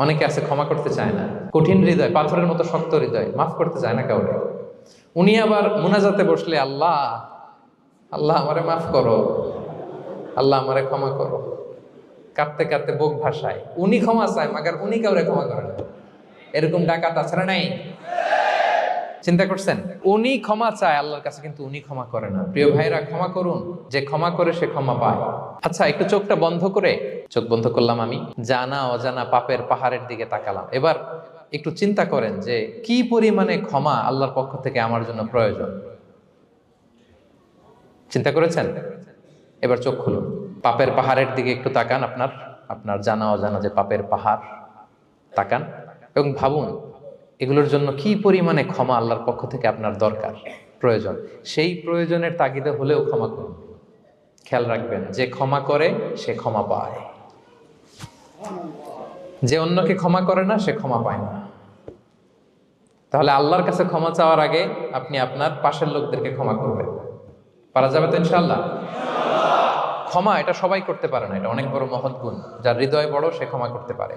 অনেকে আছে ক্ষমা করতে চায় না, কঠিন হৃদয়, পাথরের মতো শক্ত হৃদয়, মাফ করতে চায় না কাউকে। উনি আবার মুনাজাতে বসলে আল্লাহ আল্লাহ আমারে মাফ করো, আল্লাহ আমারে ক্ষমা করো, কাঁদতে কাঁদতে বুক ভাসায়। উনি ক্ষমা চায় মাগার উনি কাউরে ক্ষমা করে না। এরকম ডাকাত আছে না নাই? চিন্তা করছেন? উনি ক্ষমা চায় আল্লাহর কাছে, কিন্তু উনি ক্ষমা করে না। প্রিয় ভাইরা, ক্ষমা করুন। যে ক্ষমা করে সে ক্ষমা পায়। আচ্ছা, একটু চোখটা বন্ধ করে, চোখ বন্ধ করলাম আমি, জানা অজানা পাপের পাহাড়ের দিকে তাকালাম। এবার একটু চিন্তা করেন যে কি পরিমাণে ক্ষমা আল্লাহর পক্ষ থেকে আমার জন্য প্রয়োজন। চিন্তা করেছেন? এবার চোখ খুলুন, পাপের পাহাড়ের দিকে একটু তাকান, আপনার আপনার জানা অজানা যে পাপের পাহাড়, তাকান এবং ভাবুন এগুলোর জন্য কি পরিমাণে ক্ষমা আল্লাহর পক্ষ থেকে আপনার দরকার, প্রয়োজন। সেই প্রয়োজনের তাগিদে হলেও ক্ষমা করুন। খেয়াল রাখবেন, যে ক্ষমা করে সে ক্ষমা পায়, যে অন্যকে ক্ষমা করে না সে ক্ষমা পায় না। তাহলে আল্লাহর কাছে ক্ষমা চাওয়ার আগে আপনি আপনার পাশের লোকদেরকে ক্ষমা করবেন। পারা যাবে তো ইনশাআল্লাহ? ক্ষমা এটা সবাই করতে পারে না, এটা অনেক বড় মহৎ গুণ। যার হৃদয় বড় সে ক্ষমা করতে পারে।